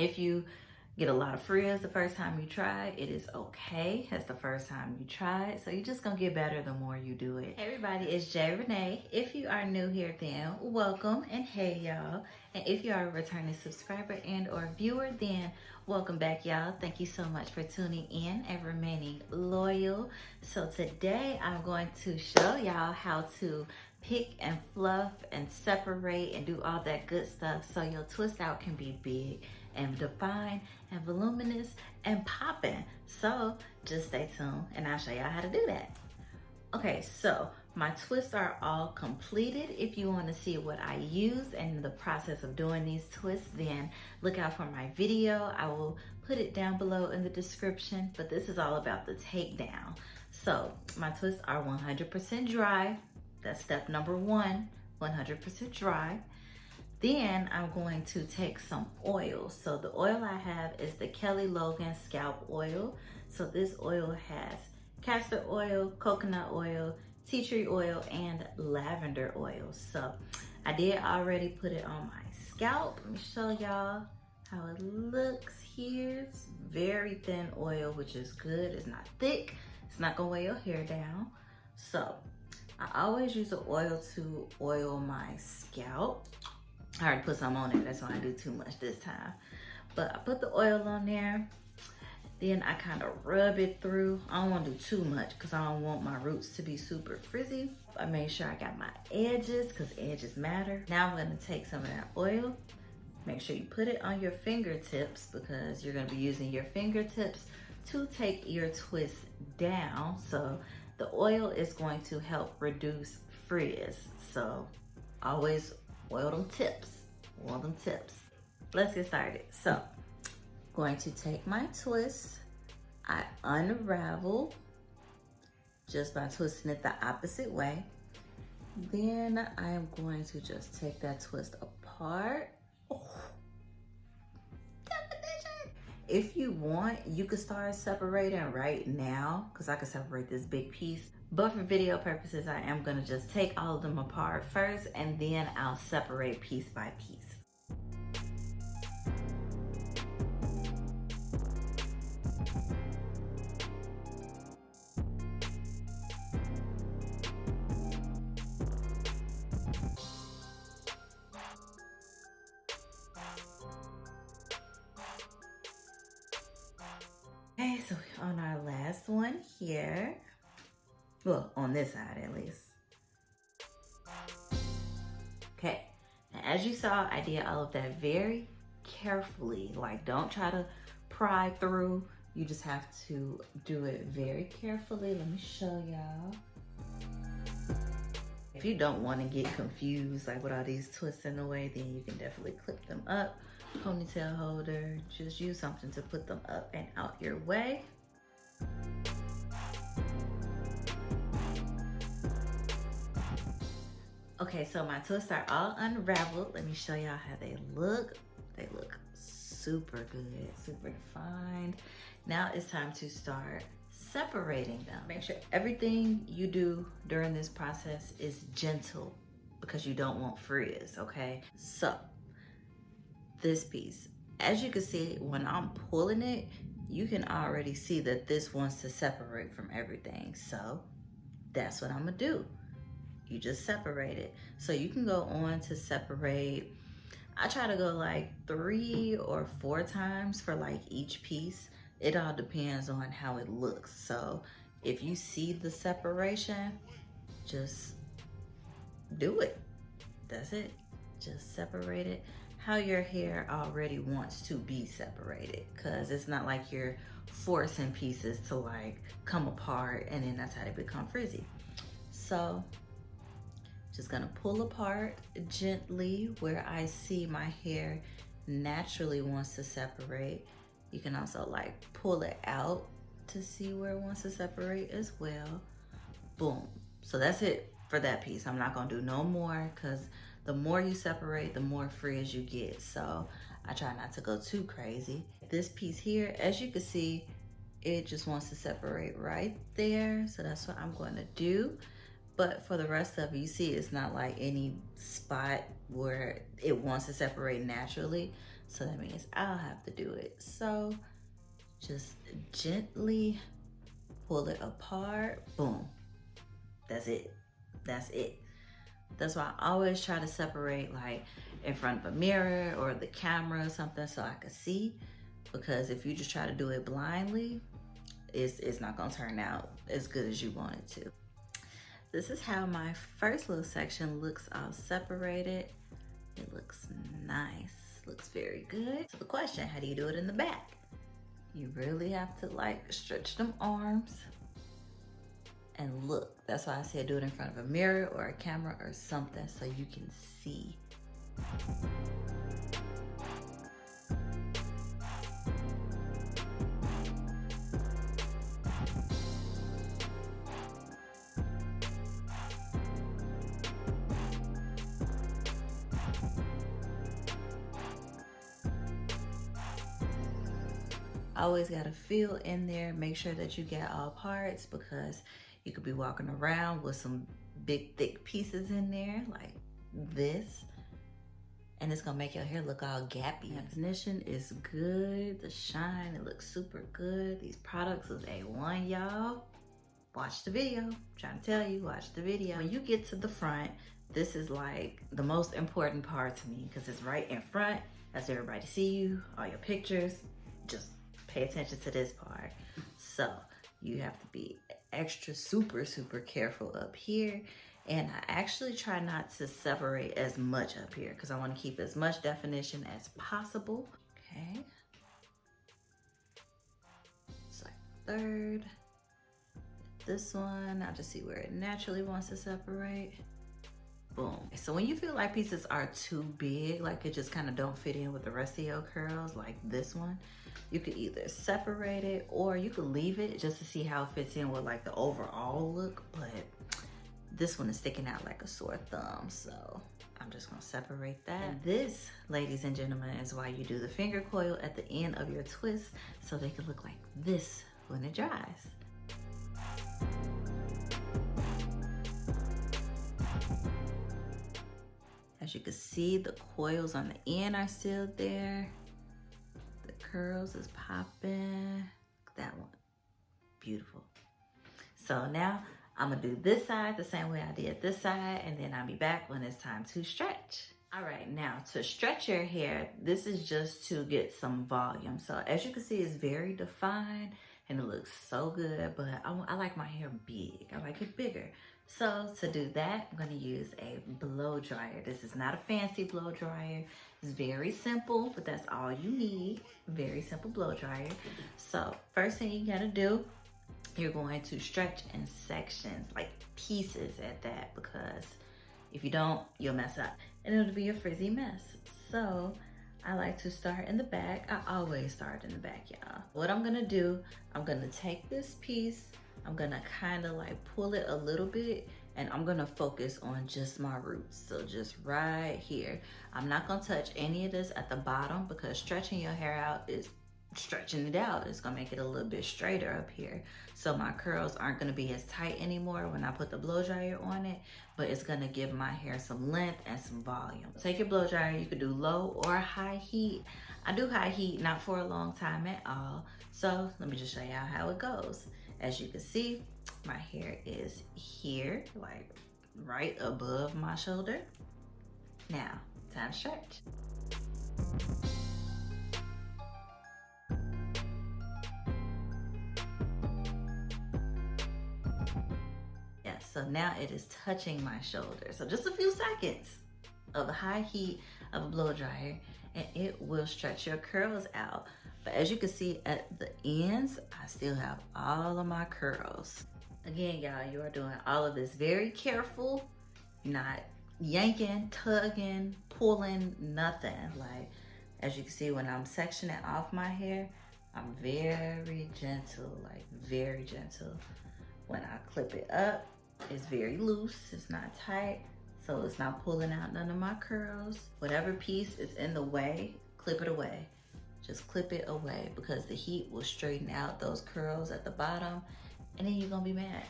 If you get a lot of frizz the first time you try, it is okay. That's the first time you try it. So you're just gonna get better the more you do it. Hey everybody, it's J Renee. If you are new here, then welcome, and hey y'all. And if you are a returning subscriber and or viewer, then welcome back, y'all. Thank you so much for tuning in and remaining loyal. So today I'm going to show y'all how to pick and fluff and separate and do all that good stuff so your twist out can be big and defined and voluminous and popping. So just stay tuned and I'll show y'all how to do that. Okay, so my twists are all completed. If you want to see what I use and the process of doing these twists, then look out for my video. I will put it down below in the description, but this is all about the takedown. So my twists are 100% dry. That's step number one, 100% dry. Then I'm going to take some oil. So the oil I have is the Logan Scalp oil. So this oil has castor oil, coconut oil, tea tree oil, and lavender oil. So I did already put it on my scalp. Let me show y'all how it looks here. It's very thin oil, which is good. It's not thick. It's not gonna weigh your hair down. So I always use the oil to oil my scalp. I already put some on it, that's why I do too much this time. But I put the oil on there, then I kind of rub it through. I don't want to do too much because I don't want my roots to be super frizzy. I made sure I got my edges because edges matter. Now I'm gonna take some of that oil. Make sure you put it on your fingertips because you're gonna be using your fingertips to take your twist down. So the oil is going to help reduce frizz. So always oil them tips, oil them tips. Let's get started. So, going to take my twist. I unravel just by twisting it the opposite way. Then I am going to just take that twist apart. Oh. If you want, you could start separating right now because I can separate this big piece. But for video purposes, I am gonna just take all of them apart first and then I'll separate piece by piece. Okay, so on our last one here, well, on this side at least. Okay, now as you saw, I did all of that very carefully. Like, don't try to pry through. You just have to do it very carefully. Let me show y'all. If you don't want to get confused, like with all these twists in the way, then you can definitely clip them up. Ponytail holder, just use something to put them up and out your way. Okay, so my twists are all unraveled. Let me show y'all how they look. They look super good, super defined. Now it's time to start separating them. Make sure everything you do during this process is gentle because you don't want frizz, okay? So, this piece, as you can see, when I'm pulling it, you can already see that this wants to separate from everything. So, that's what I'm gonna do. You just separate it. So you can go on to separate. I try to go like 3 or 4 times for like each piece. It all depends on how it looks. So if you see the separation, just do it. That's it. Just separate it how your hair already wants to be separated, because it's not like you're forcing pieces to like come apart and then that's how they become frizzy. So just gonna pull apart gently where I see my hair naturally wants to separate. You can also like pull it out to see where it wants to separate as well. Boom. So that's it for that piece. I'm not gonna do no more because the more you separate, the more frizz you get. So I try not to go too crazy. This piece here, as you can see, it just wants to separate right there. So that's what I'm going to do. But for the rest of it, you see it's not like any spot where it wants to separate naturally. So that means I'll have to do it. So just gently pull it apart, boom. That's it, that's it. That's why I always try to separate like in front of a mirror or the camera or something so I can see, because if you just try to do it blindly, it's not gonna turn out as good as you want it to. This is how my first little section looks all separated. It looks nice, looks very good. So the question, how do you do it in the back? You really have to like stretch them arms and look. That's why I said do it in front of a mirror or a camera or something so you can see. Always gotta feel in there, make sure that you get all parts, because you could be walking around with some big thick pieces in there like this, and it's gonna make your hair look all gappy. The definition is good, the shine, it looks super good. These products is A1, y'all. Watch the video, I'm trying to tell you, watch the video. When you get to the front, this is like the most important part to me because it's right in front, that's everybody see you, all your pictures. Just pay attention to this part. So you have to be extra super careful up here, and I actually try not to separate as much up here because I want to keep as much definition as possible. Okay, it's like third. This one, I'll just see where it naturally wants to separate. Boom. So when you feel like pieces are too big, like it just kind of don't fit in with the rest of your curls, like this one, you could either separate it or you could leave it just to see how it fits in with like the overall look. But this one is sticking out like a sore thumb, so I'm just gonna separate that. And this, ladies and gentlemen, is why you do the finger coil at the end of your twist, so they can look like this when it dries. As you can see, the coils on the end are still there. The curls is popping. That one, beautiful. So now I'm gonna do this side the same way I did this side, and then I'll be back when it's time to stretch. All right, now to stretch your hair, this is just to get some volume. So as you can see, it's very defined and it looks so good, but I like my hair big. I like it bigger. So to do that, I'm gonna use a blow dryer. This is not a fancy blow dryer. It's very simple, but that's all you need. Very simple blow dryer. So first thing you gotta do, you're going to stretch in sections, like pieces at that, because if you don't, you'll mess up and it'll be a frizzy mess. So I like to start in the back. I always start in the back, y'all. What I'm gonna do, I'm gonna take this piece, I'm gonna kind of like pull it a little bit, and I'm gonna focus on just my roots. So just right here. I'm not gonna touch any of this at the bottom because stretching your hair out is stretching it out. It's gonna make it a little bit straighter up here. So my curls aren't gonna be as tight anymore when I put the blow dryer on it, but it's gonna give my hair some length and some volume. Take your blow dryer, you could do low or high heat. I do high heat, not for a long time at all. So let me just show y'all how it goes. As you can see, my hair is here, like right above my shoulder. Now, time to stretch. Yeah, so now it is touching my shoulder. So just a few seconds of the high heat of a blow dryer, and it will stretch your curls out. But as you can see at the ends, I still have all of my curls. Again, y'all, you are doing all of this very careful, not yanking, tugging, pulling, nothing. Like, as you can see, when I'm sectioning off my hair, I'm very gentle, like very gentle. When I clip it up, it's very loose, it's not tight, so it's not pulling out none of my curls. Whatever piece is in the way, clip it away. Just clip it away, because the heat will straighten out those curls at the bottom, and then you're gonna be mad.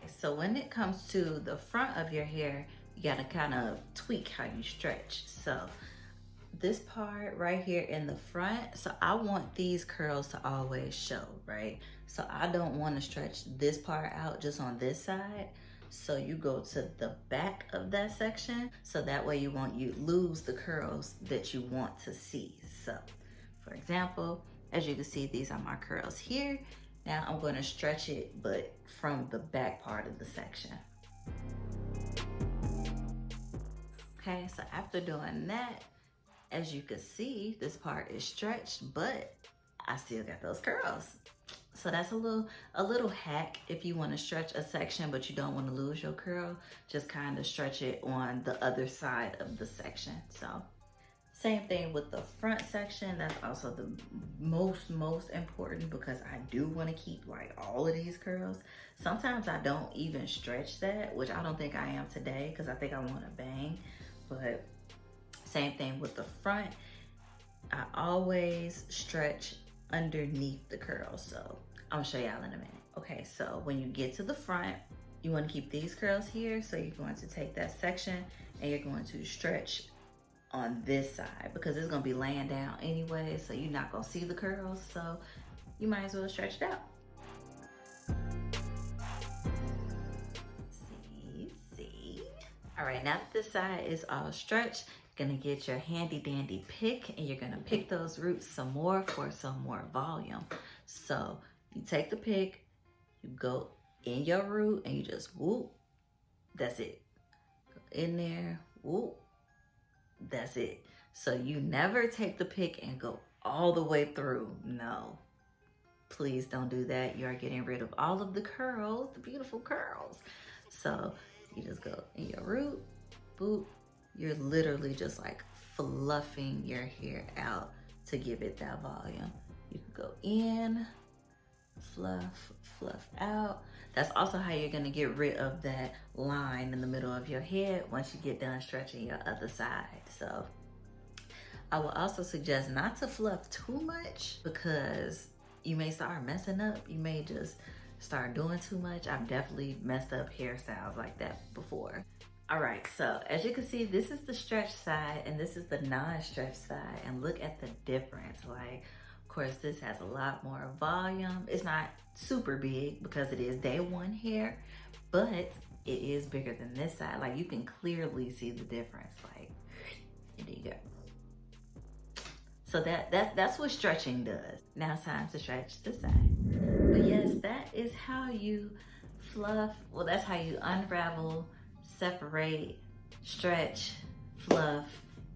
So when it comes to the front of your hair, you gotta kind of tweak how you stretch. So this part right here in the front, so I want these curls to always show, right? So I don't want to stretch this part out just on this side. So you go to the back of that section, so that way you lose the curls that you want to see. So for example, as you can see, these are my curls here. Now I'm going to stretch it, but from the back part of the section. Okay, so after doing that, as you can see, this part is stretched, but I still got those curls. So that's a little hack if you want to stretch a section, but you don't want to lose your curl. Just kind of stretch it on the other side of the section. So same thing with the front section. That's also the most important because I do want to keep like all of these curls. Sometimes I don't even stretch that, which I don't think I am today because I think I want to bang. But same thing with the front. I always stretch underneath the curls. So I'm gonna show y'all in a minute. Okay, so when you get to the front, you want to keep these curls here. So you're going to take that section and you're going to stretch on this side because it's gonna be laying down anyway, so you're not gonna see the curls, so you might as well stretch it out. See. All right, now that this side is all stretched, you're gonna get your handy dandy pick and you're gonna pick those roots some more for some more volume. So you take the pick, you go in your root and you just whoop, that's it. Go in there, whoop. That's it. So you never take the pick and go all the way through. No, please don't do that. You are getting rid of all of the curls, the beautiful curls. So you just go in your root, boop. You're literally just like fluffing your hair out to give it that volume. You can go in, fluff, fluff out. That's also how you're gonna get rid of that line in the middle of your head once you get done stretching your other side. So I will also suggest not to fluff too much because you may start messing up. You may just start doing too much. I've definitely messed up hairstyles like that before. All right, so as you can see, this is the stretch side and this is the non-stretch side, and look at the difference. Like, of course, this has a lot more volume. It's not super big because it is day one hair, but it is bigger than this side. Like, you can clearly see the difference. Like, there you go. So that's what stretching does. Now it's time to stretch this side. But yes, that is how you fluff. Well, that's how you unravel, separate, stretch, fluff,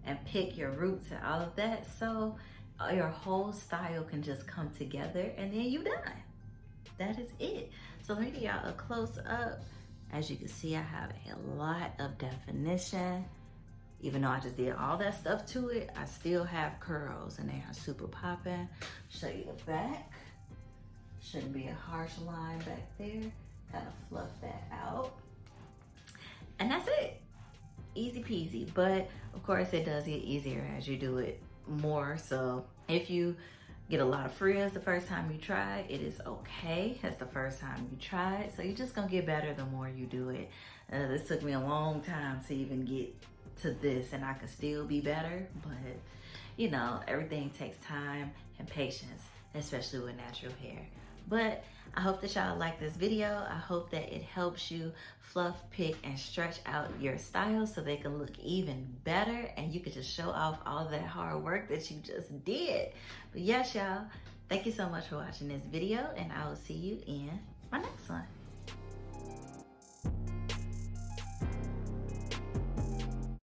and pick your roots and all of that. So your whole style can just come together and then you done. That is it. So let me give y'all a close up. As you can see, I have a lot of definition. Even though I just did all that stuff to it, I still have curls and they are super popping. Show you the back. Shouldn't be a harsh line back there. Kind of fluff that out. And that's it. Easy peasy. But of course it does get easier as you do it more. So if you get a lot of frizz the first time you try, it is okay. That's the first time you try it. So you're just gonna get better the more you do it. This took me a long time to even get to this, and I could still be better, but you know, everything takes time and patience, especially with natural hair. But I hope that y'all like this video. I hope that it helps you fluff, pick, and stretch out your styles so they can look even better and you can just show off all that hard work that you just did. But yes, y'all, thank you so much for watching this video, and I will see you in my next one.